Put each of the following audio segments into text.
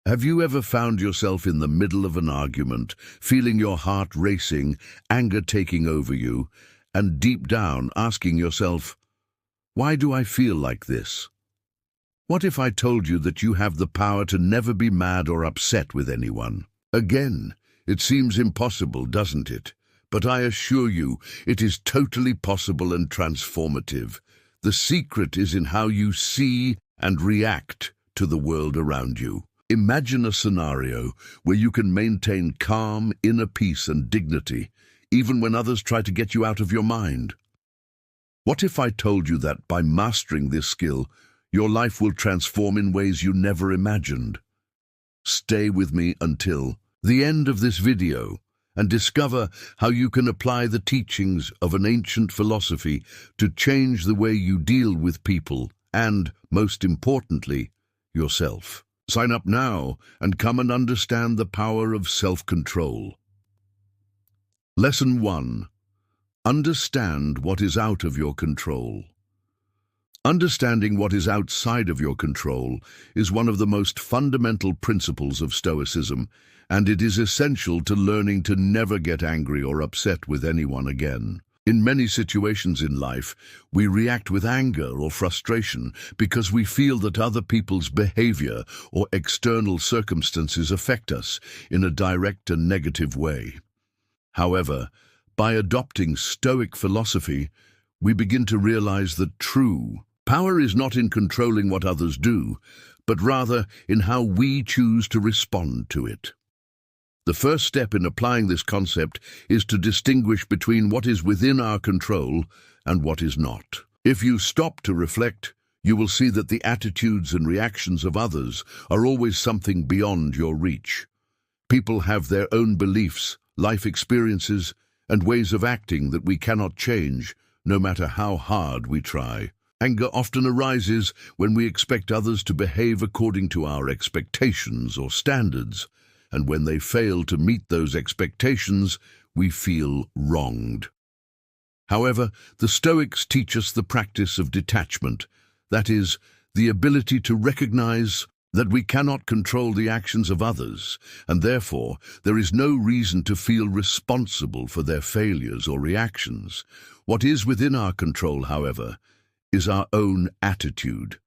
Have you ever found yourself in the middle of an argument, feeling your heart racing, anger taking over you, and deep down asking yourself, why do I feel like this? What if I told you that you have the power to never be mad or upset with anyone? Again, it seems impossible, doesn't it? But I assure you, it is totally possible and transformative. The secret is in how you see and react to the world around you. Imagine a scenario where you can maintain calm, inner peace and dignity, even when others try to get you out of your mind. What if I told you that by mastering this skill, your life will transform in ways you never imagined? Stay with me until the end of this video and discover how you can apply the teachings of an ancient philosophy to change the way you deal with people and, most importantly, yourself. Sign up now and come and understand the power of self-control. Lesson 1. Understand what is out of your control. Understanding what is outside of your control is one of the most fundamental principles of Stoicism, and it is essential to learning to never get angry or upset with anyone again. In many situations in life, we react with anger or frustration because we feel that other people's behavior or external circumstances affect us in a direct and negative way. However, by adopting Stoic philosophy, we begin to realize that true power is not in controlling what others do, but rather in how we choose to respond to it. The first step in applying this concept is to distinguish between what is within our control and what is not. If you stop to reflect, you will see that the attitudes and reactions of others are always something beyond your reach. People have their own beliefs, life experiences, and ways of acting that we cannot change, no matter how hard we try. Anger often arises when we expect others to behave according to our expectations or standards, and when they fail to meet those expectations, we feel wronged. However, the Stoics teach us the practice of detachment, that is, the ability to recognize that we cannot control the actions of others, and therefore there is no reason to feel responsible for their failures or reactions. What is within our control, however, is our own attitude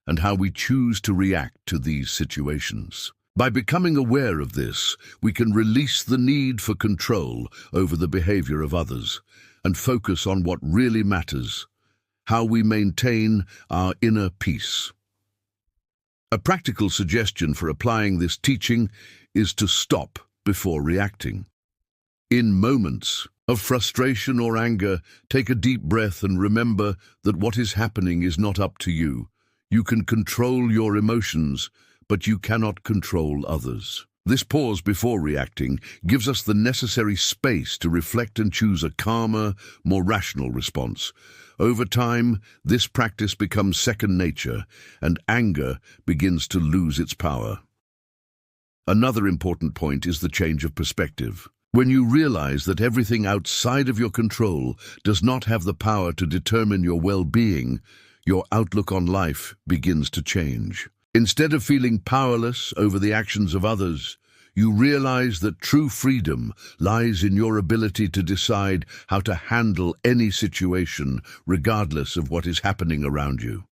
and how we choose to react to these situations. By becoming aware of this, we can release the need for control over the behavior of others and focus on what really matters, how we maintain our inner peace. A practical suggestion for applying this teaching is to stop before reacting. In moments of frustration or anger, take a deep breath and remember that what is happening is not up to you. You can control your emotions, but you cannot control others. This pause before reacting gives us the necessary space to reflect and choose a calmer, more rational response. Over time, this practice becomes second nature, and anger begins to lose its power. Another important point is the change of perspective. When you realize that everything outside of your control does not have the power to determine your well-being, your outlook on life begins to change. Instead of feeling powerless over the actions of others, you realize that true freedom lies in your ability to decide how to handle any situation, regardless of what is happening around you.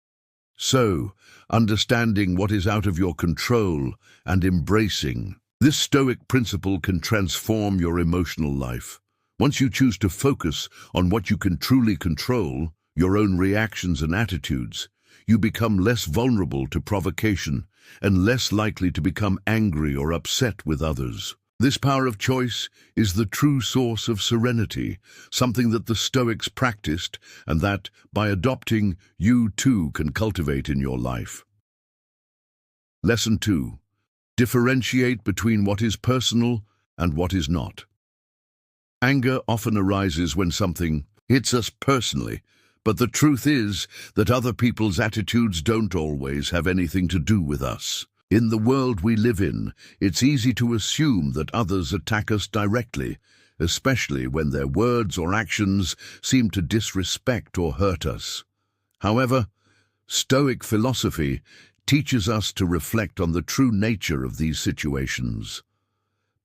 So, understanding what is out of your control and embracing this Stoic principle can transform your emotional life. Once you choose to focus on what you can truly control, your own reactions and attitudes, you become less vulnerable to provocation and less likely to become angry or upset with others. This power of choice is the true source of serenity, something that the Stoics practiced and that, by adopting, you too can cultivate in your life. Lesson 2. Differentiate between what is personal and what is not. Anger often arises when something hits us personally, but the truth is that other people's attitudes don't always have anything to do with us. In the world we live in, it's easy to assume that others attack us directly, especially when their words or actions seem to disrespect or hurt us. However, Stoic philosophy teaches us to reflect on the true nature of these situations.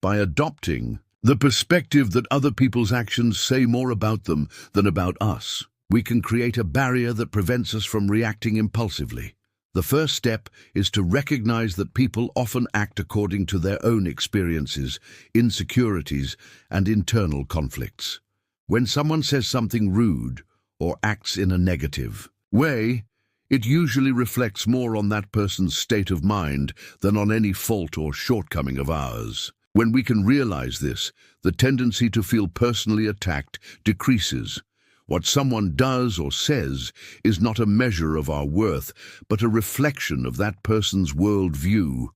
By adopting the perspective that other people's actions say more about them than about us, we can create a barrier that prevents us from reacting impulsively. The first step is to recognize that people often act according to their own experiences, insecurities, and internal conflicts. When someone says something rude or acts in a negative way, it usually reflects more on that person's state of mind than on any fault or shortcoming of ours. When we can realize this, the tendency to feel personally attacked decreases. What someone does or says is not a measure of our worth, but a reflection of that person's worldview.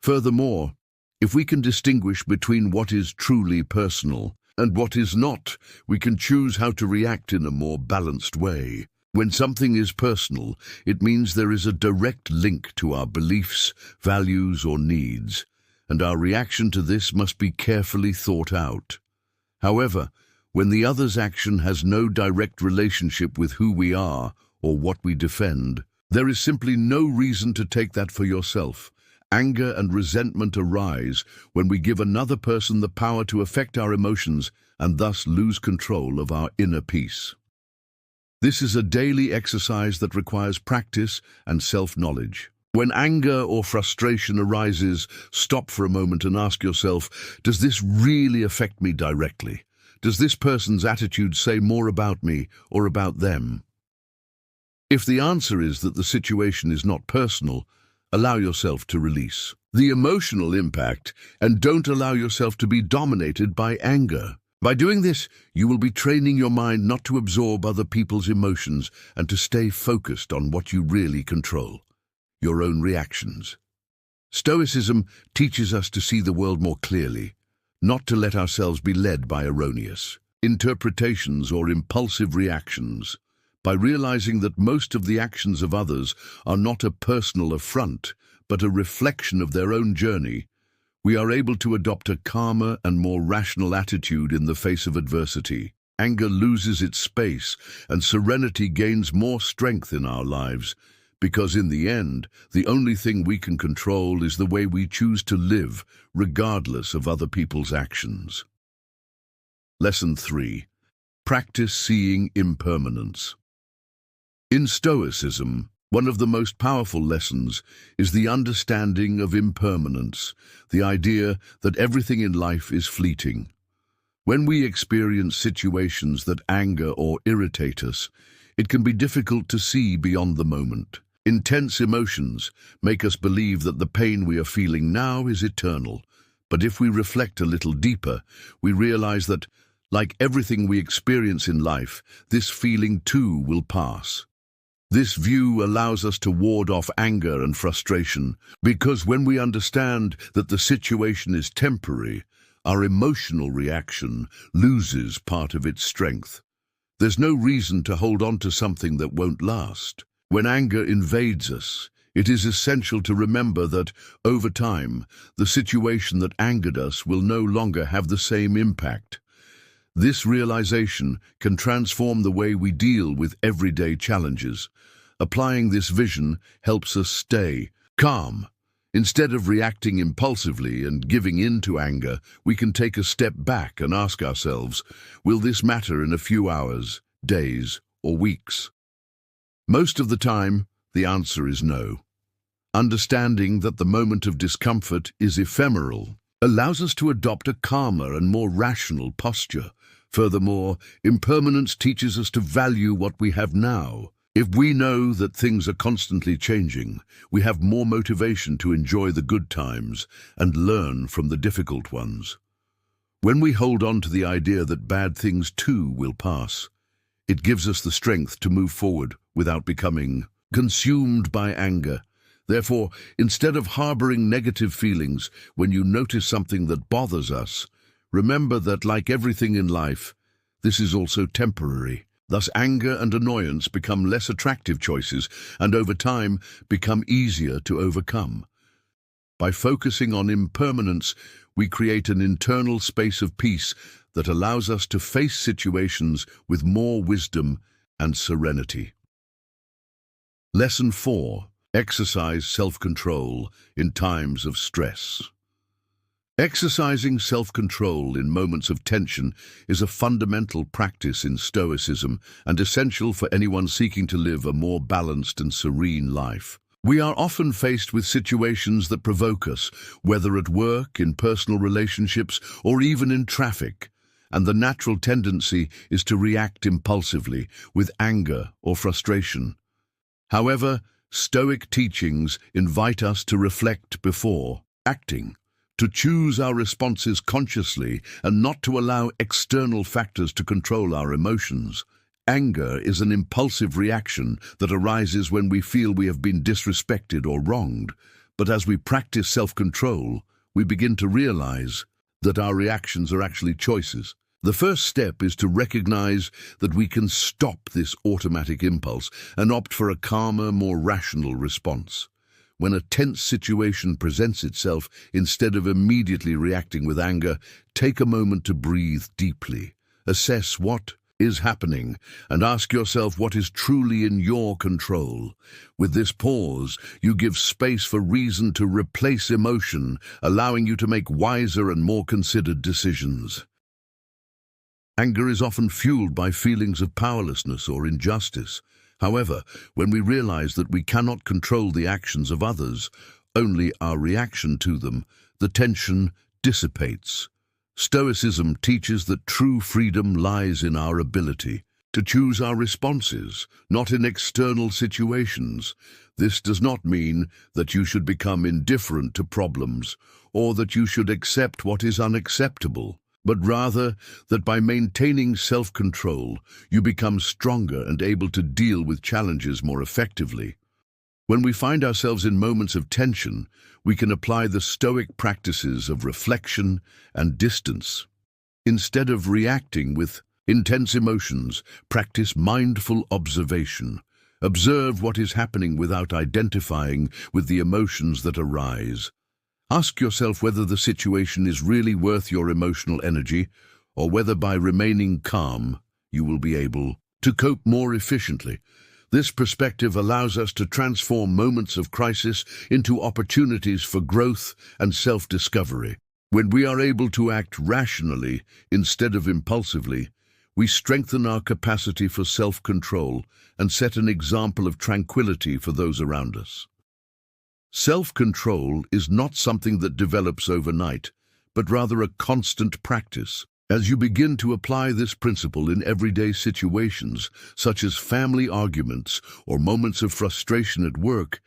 Furthermore, if we can distinguish between what is truly personal and what is not, we can choose how to react in a more balanced way. When something is personal, it means there is a direct link to our beliefs, values, or needs, and our reaction to this must be carefully thought out. However, when the other's action has no direct relationship with who we are or what we defend, there is simply no reason to take that for yourself. Anger and resentment arise when we give another person the power to affect our emotions and thus lose control of our inner peace. This is a daily exercise that requires practice and self-knowledge. When anger or frustration arises, stop for a moment and ask yourself, does this really affect me directly? Does this person's attitude say more about me or about them? If the answer is that the situation is not personal, allow yourself to release the emotional impact and don't allow yourself to be dominated by anger. By doing this, you will be training your mind not to absorb other people's emotions and to stay focused on what you really control, your own reactions. Stoicism teaches us to see the world more clearly, not to let ourselves be led by erroneous interpretations or impulsive reactions. By realizing that most of the actions of others are not a personal affront, but a reflection of their own journey, we are able to adopt a calmer and more rational attitude in the face of adversity. Anger loses its space, and serenity gains more strength in our lives, because in the end, the only thing we can control is the way we choose to live, regardless of other people's actions. Lesson 3. Practice seeing impermanence. In Stoicism, one of the most powerful lessons is the understanding of impermanence, the idea that everything in life is fleeting. When we experience situations that anger or irritate us, it can be difficult to see beyond the moment. Intense emotions make us believe that the pain we are feeling now is eternal, but if we reflect a little deeper, we realize that, like everything we experience in life, this feeling too will pass. This view allows us to ward off anger and frustration, because when we understand that the situation is temporary, our emotional reaction loses part of its strength. There's no reason to hold on to something that won't last. When anger invades us, it is essential to remember that, over time, the situation that angered us will no longer have the same impact. This realization can transform the way we deal with everyday challenges. Applying this vision helps us stay calm. Instead of reacting impulsively and giving in to anger, we can take a step back and ask ourselves, will this matter in a few hours, days, or weeks? Most of the time, the answer is no. Understanding that the moment of discomfort is ephemeral allows us to adopt a calmer and more rational posture. Furthermore, impermanence teaches us to value what we have now. If we know that things are constantly changing, we have more motivation to enjoy the good times and learn from the difficult ones. When we hold on to the idea that bad things too will pass, it gives us the strength to move forward without becoming consumed by anger. Therefore, instead of harboring negative feelings when you notice something that bothers us, remember that, like everything in life, this is also temporary. Thus, anger and annoyance become less attractive choices and, over time, become easier to overcome. By focusing on impermanence, we create an internal space of peace that allows us to face situations with more wisdom and serenity. Lesson 4. Exercise self-control in times of stress. Exercising self-control in moments of tension is a fundamental practice in Stoicism and essential for anyone seeking to live a more balanced and serene life. We are often faced with situations that provoke us, whether at work, in personal relationships, or even in traffic, and the natural tendency is to react impulsively, with anger or frustration. However, Stoic teachings invite us to reflect before acting, to choose our responses consciously and not to allow external factors to control our emotions. Anger is an impulsive reaction that arises when we feel we have been disrespected or wronged, but as we practice self-control, we begin to realize that our reactions are actually choices. The first step is to recognize that we can stop this automatic impulse and opt for a calmer, more rational response. When a tense situation presents itself, instead of immediately reacting with anger, take a moment to breathe deeply. Assess what is happening and ask yourself what is truly in your control. With this pause, you give space for reason to replace emotion, allowing you to make wiser and more considered decisions. Anger is often fueled by feelings of powerlessness or injustice. However, when we realize that we cannot control the actions of others, only our reaction to them, the tension dissipates. Stoicism teaches that true freedom lies in our ability to choose our responses, not in external situations. This does not mean that you should become indifferent to problems or that you should accept what is unacceptable, but rather that by maintaining self-control, you become stronger and able to deal with challenges more effectively. When we find ourselves in moments of tension, we can apply the Stoic practices of reflection and distance. Instead of reacting with intense emotions, practice mindful observation. Observe what is happening without identifying with the emotions that arise. Ask yourself whether the situation is really worth your emotional energy, or whether by remaining calm, you will be able to cope more efficiently. This perspective allows us to transform moments of crisis into opportunities for growth and self-discovery. When we are able to act rationally instead of impulsively, we strengthen our capacity for self-control and set an example of tranquility for those around us. Self-control is not something that develops overnight, but rather a constant practice. As you begin to apply this principle in everyday situations, such as family arguments or moments of frustration at work,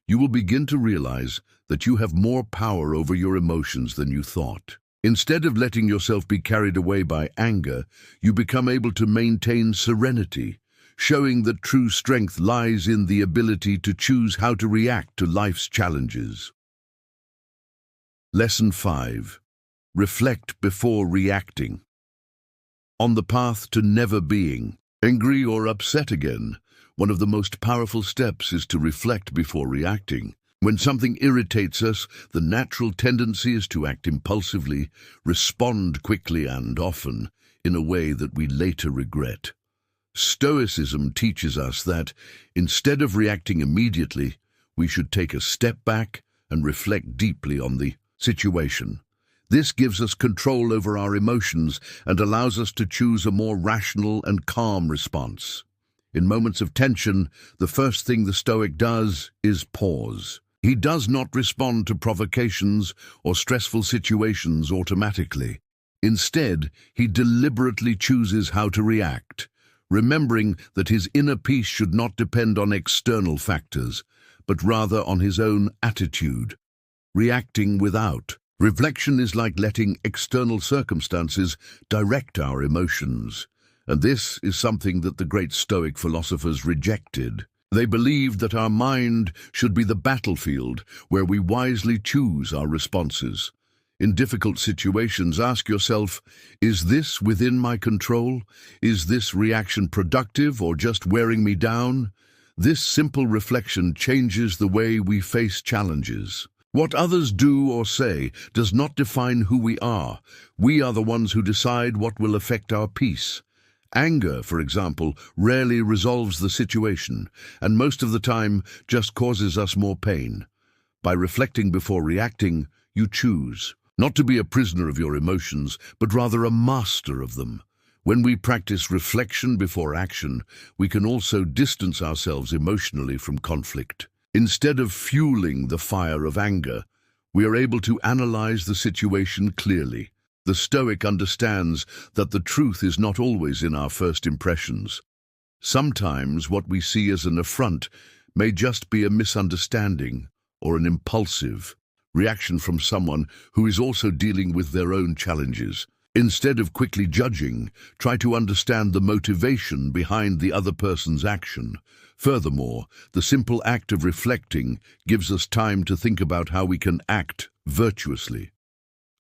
you will begin to realize that you have more power over your emotions than you thought. Instead of letting yourself be carried away by anger, you become able to maintain serenity, showing that true strength lies in the ability to choose how to react to life's challenges. Lesson 5. Reflect before reacting. On the path to never being angry or upset again, one of the most powerful steps is to reflect before reacting. When something irritates us, the natural tendency is to act impulsively, respond quickly and often, in a way that we later regret. Stoicism teaches us that, instead of reacting immediately, we should take a step back and reflect deeply on the situation. This gives us control over our emotions and allows us to choose a more rational and calm response. In moments of tension, the first thing the Stoic does is pause. He does not respond to provocations or stressful situations automatically. Instead, he deliberately chooses how to react, remembering that his inner peace should not depend on external factors, but rather on his own attitude. Reacting without reflection is like letting external circumstances direct our emotions, and this is something that the great Stoic philosophers rejected. They believed that our mind should be the battlefield where we wisely choose our responses. In difficult situations, ask yourself, is this within my control? Is this reaction productive or just wearing me down? This simple reflection changes the way we face challenges. What others do or say does not define who we are. We are the ones who decide what will affect our peace. Anger, for example, rarely resolves the situation, and most of the time just causes us more pain. By reflecting before reacting, you choose not to be a prisoner of your emotions, but rather a master of them. When we practice reflection before action, we can also distance ourselves emotionally from conflict. Instead of fueling the fire of anger, we are able to analyze the situation clearly. The Stoic understands that the truth is not always in our first impressions. Sometimes what we see as an affront may just be a misunderstanding or an impulsive reaction from someone who is also dealing with their own challenges. Instead of quickly judging, try to understand the motivation behind the other person's action. Furthermore, the simple act of reflecting gives us time to think about how we can act virtuously.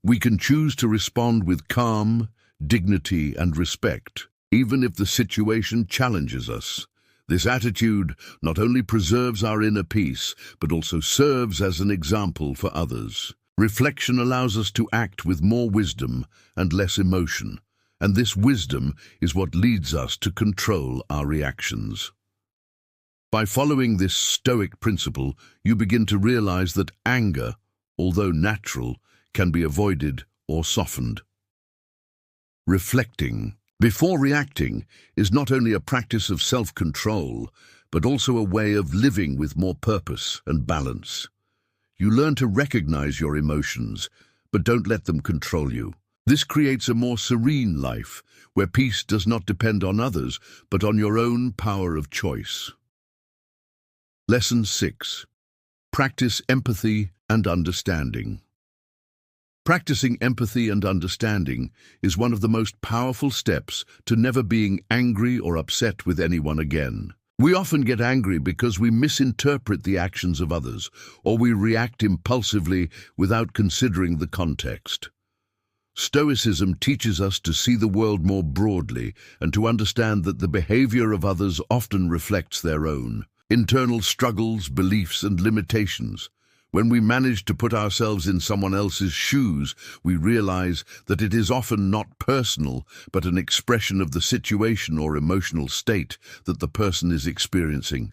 We can choose to respond with calm, dignity, and respect, even if the situation challenges us. This attitude not only preserves our inner peace, but also serves as an example for others. Reflection allows us to act with more wisdom and less emotion, and this wisdom is what leads us to control our reactions. By following this Stoic principle, you begin to realize that anger, although natural, can be avoided or softened. Reflecting before reacting is not only a practice of self-control, but also a way of living with more purpose and balance. You learn to recognize your emotions, but don't let them control you. This creates a more serene life, where peace does not depend on others, but on your own power of choice. Lesson 6. Practice empathy and understanding. Practicing empathy and understanding is one of the most powerful steps to never being angry or upset with anyone again. We often get angry because we misinterpret the actions of others, or we react impulsively without considering the context. Stoicism teaches us to see the world more broadly and to understand that the behavior of others often reflects their own internal struggles, beliefs, and limitations. When we manage to put ourselves in someone else's shoes, we realize that it is often not personal, but an expression of the situation or emotional state that the person is experiencing.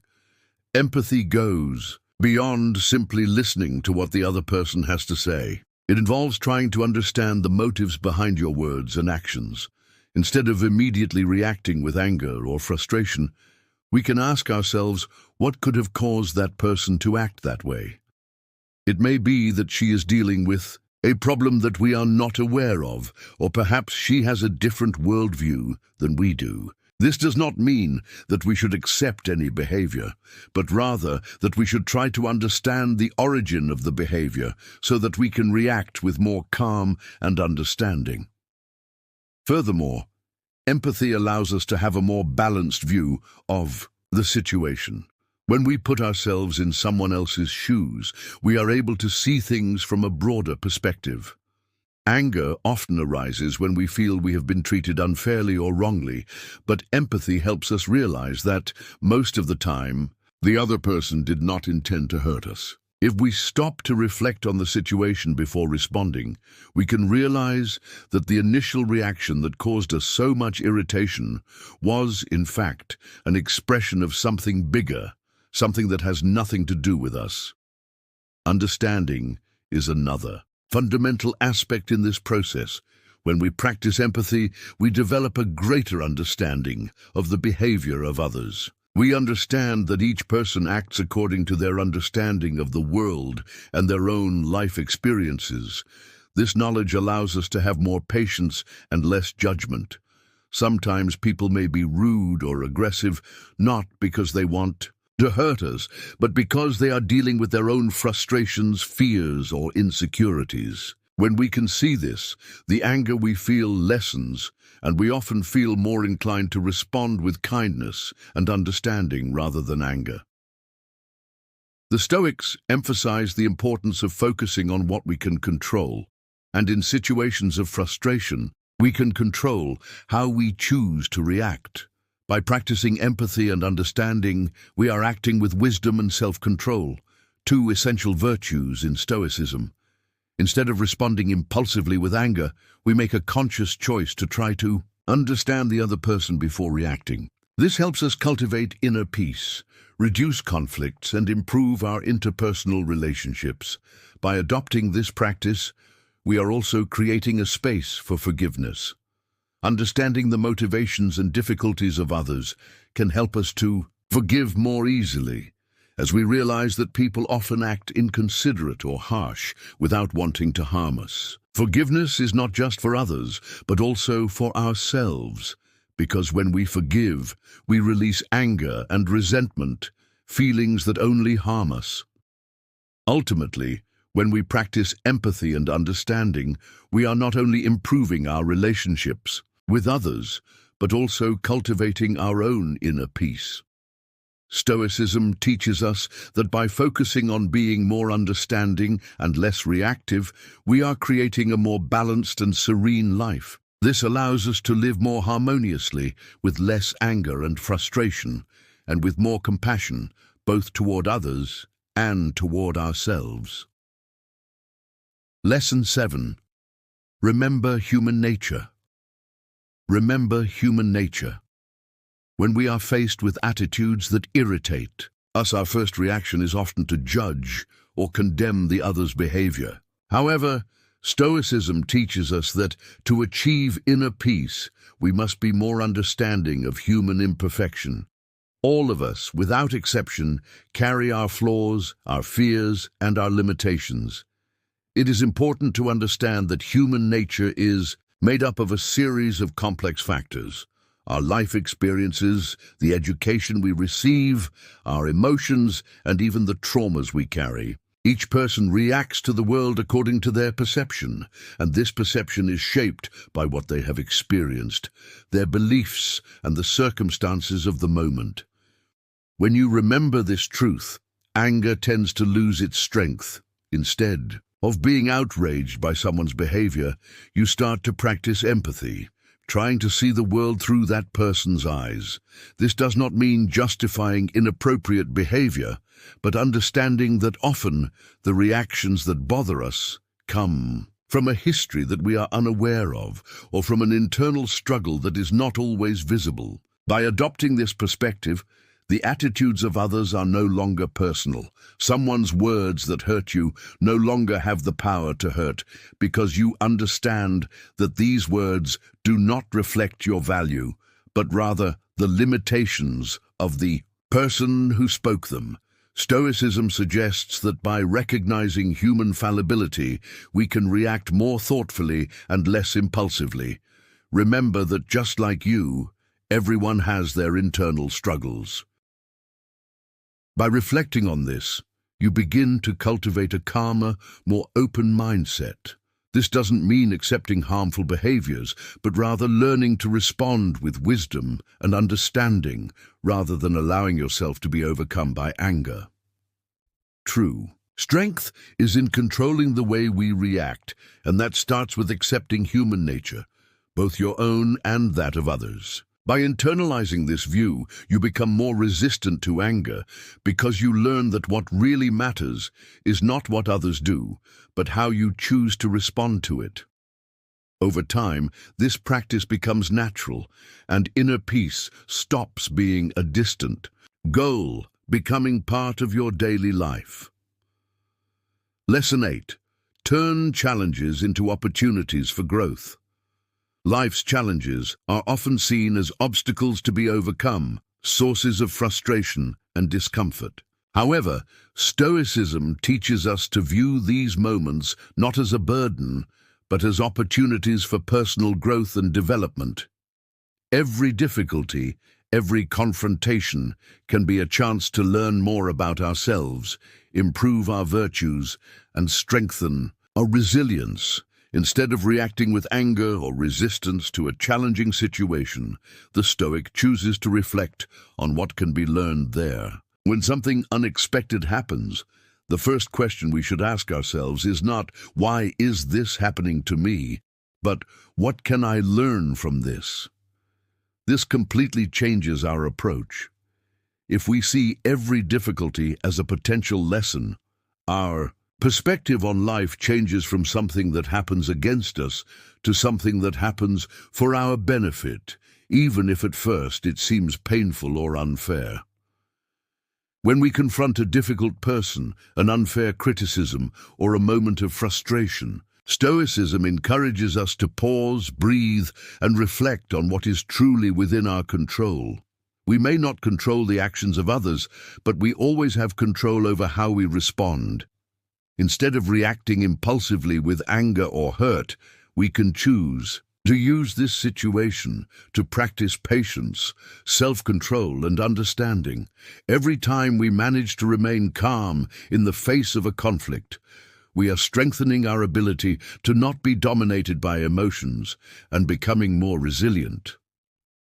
Empathy goes beyond simply listening to what the other person has to say. It involves trying to understand the motives behind your words and actions. Instead of immediately reacting with anger or frustration, we can ask ourselves what could have caused that person to act that way. It may be that she is dealing with a problem that we are not aware of, or perhaps she has a different worldview than we do. This does not mean that we should accept any behavior, but rather that we should try to understand the origin of the behavior so that we can react with more calm and understanding. Furthermore, empathy allows us to have a more balanced view of the situation. When we put ourselves in someone else's shoes, we are able to see things from a broader perspective. Anger often arises when we feel we have been treated unfairly or wrongly, but empathy helps us realize that, most of the time, the other person did not intend to hurt us. If we stop to reflect on the situation before responding, we can realize that the initial reaction that caused us so much irritation was, in fact, an expression of something bigger, something that has nothing to do with us. Understanding is another fundamental aspect in this process. When we practice empathy, we develop a greater understanding of the behavior of others. We understand that each person acts according to their understanding of the world and their own life experiences. This knowledge allows us to have more patience and less judgment. Sometimes people may be rude or aggressive, not because they want to hurt us, but because they are dealing with their own frustrations, fears, or insecurities. When we can see this, the anger we feel lessens, and we often feel more inclined to respond with kindness and understanding rather than anger. The Stoics emphasize the importance of focusing on what we can control, and in situations of frustration, we can control how we choose to react. By practicing empathy and understanding, we are acting with wisdom and self-control, two essential virtues in Stoicism. Instead of responding impulsively with anger, we make a conscious choice to try to Understand the other person before reacting. This helps us cultivate inner peace, reduce conflicts, and improve our interpersonal relationships. By adopting this practice, we are also creating a space for forgiveness. Understanding the motivations and difficulties of others can help us to forgive more easily, as we realize that people often act inconsiderate or harsh without wanting to harm us. Forgiveness is not just for others, but also for ourselves, because when we forgive, we release anger and resentment, feelings that only harm us. Ultimately, when we practice empathy and understanding, we are not only improving our relationships with others, but also cultivating our own inner peace. Stoicism teaches us that by focusing on being more understanding and less reactive, we are creating a more balanced and serene life. This allows us to live more harmoniously, with less anger and frustration, and with more compassion, both toward others and toward ourselves. Lesson 7. Remember human nature. Remember human nature. When we are faced with attitudes that irritate us, our first reaction is often to judge or condemn the other's behavior. However, Stoicism teaches us that to achieve inner peace, we must be more understanding of human imperfection. All of us, without exception, carry our flaws, our fears, and our limitations. It is important to understand that human nature is made up of a series of complex factors. Our life experiences, the education we receive, our emotions, and even the traumas we carry. Each person reacts to the world according to their perception, and this perception is shaped by what they have experienced, their beliefs, and the circumstances of the moment. When you remember this truth, anger tends to lose its strength. Instead of being outraged by someone's behavior, you start to practice empathy, trying to see the world through that person's eyes. This does not mean justifying inappropriate behavior, but understanding that often the reactions that bother us come from a history that we are unaware of, or from an internal struggle that is not always visible. By adopting this perspective, the attitudes of others are no longer personal. Someone's words that hurt you no longer have the power to hurt, because you understand that these words do not reflect your value, but rather the limitations of the person who spoke them. Stoicism suggests that by recognizing human fallibility, we can react more thoughtfully and less impulsively. Remember that just like you, everyone has their internal struggles. By reflecting on this, you begin to cultivate a calmer, more open mindset. This doesn't mean accepting harmful behaviors, but rather learning to respond with wisdom and understanding, rather than allowing yourself to be overcome by anger. True strength is in controlling the way we react, and that starts with accepting human nature, both your own and that of others. By internalizing this view, you become more resistant to anger, because you learn that what really matters is not what others do, but how you choose to respond to it. Over time, this practice becomes natural, and inner peace stops being a distant goal, becoming part of your daily life. Lesson 8. Turn challenges into opportunities for growth. Life's challenges are often seen as obstacles to be overcome, sources of frustration and discomfort. However, Stoicism teaches us to view these moments not as a burden, but as opportunities for personal growth and development. Every difficulty, every confrontation can be a chance to learn more about ourselves, improve our virtues, and strengthen our resilience. Instead of reacting with anger or resistance to a challenging situation, the Stoic chooses to reflect on what can be learned there. When something unexpected happens, the first question we should ask ourselves is not, "Why is this happening to me?" but "What can I learn from this?" This completely changes our approach. If we see every difficulty as a potential lesson, our Perspective on life changes from something that happens against us to something that happens for our benefit, even if at first it seems painful or unfair. When we confront a difficult person, an unfair criticism, or a moment of frustration, Stoicism encourages us to pause, breathe, and reflect on what is truly within our control. We may not control the actions of others, but we always have control over how we respond. Instead of reacting impulsively with anger or hurt, we can choose to use this situation to practice patience, self-control, and understanding. Every time we manage to remain calm in the face of a conflict, we are strengthening our ability to not be dominated by emotions and becoming more resilient.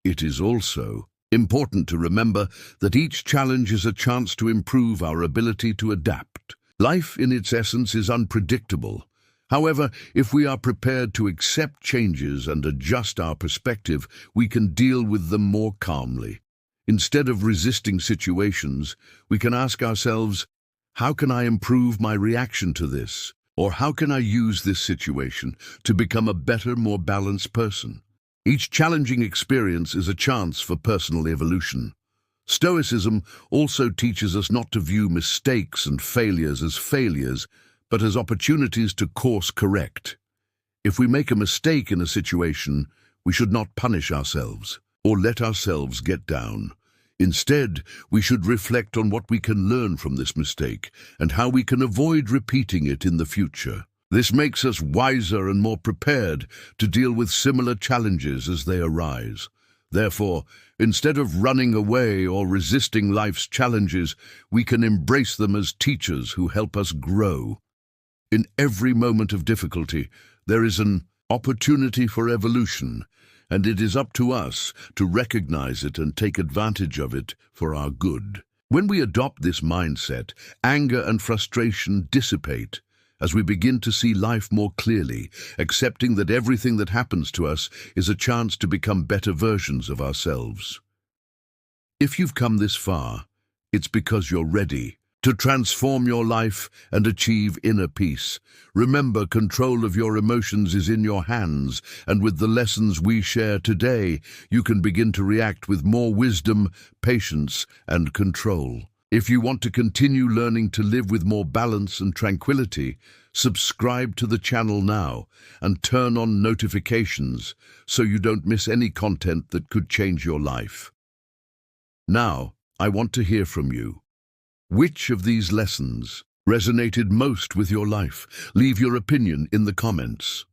It is also important to remember that each challenge is a chance to improve our ability to adapt. Life, in its essence, is unpredictable. However, if we are prepared to accept changes and adjust our perspective, we can deal with them more calmly. Instead of resisting situations, we can ask ourselves, how can I improve my reaction to this? Or how can I use this situation to become a better, more balanced person? Each challenging experience is a chance for personal evolution. Stoicism also teaches us not to view mistakes and failures as failures, but as opportunities to course correct. If we make a mistake in a situation, we should not punish ourselves or let ourselves get down. Instead, we should reflect on what we can learn from this mistake and how we can avoid repeating it in the future. This makes us wiser and more prepared to deal with similar challenges as they arise. Therefore, instead of running away or resisting life's challenges, we can embrace them as teachers who help us grow. In every moment of difficulty, there is an opportunity for evolution, and it is up to us to recognize it and take advantage of it for our good. When we adopt this mindset, anger and frustration dissipate as we begin to see life more clearly, accepting that everything that happens to us is a chance to become better versions of ourselves. If you've come this far, it's because you're ready to transform your life and achieve inner peace. Remember, control of your emotions is in your hands, and with the lessons we share today, you can begin to react with more wisdom, patience, and control. If you want to continue learning to live with more balance and tranquility, subscribe to the channel now and turn on notifications so you don't miss any content that could change your life. Now, I want to hear from you. Which of these lessons resonated most with your life? Leave your opinion in the comments.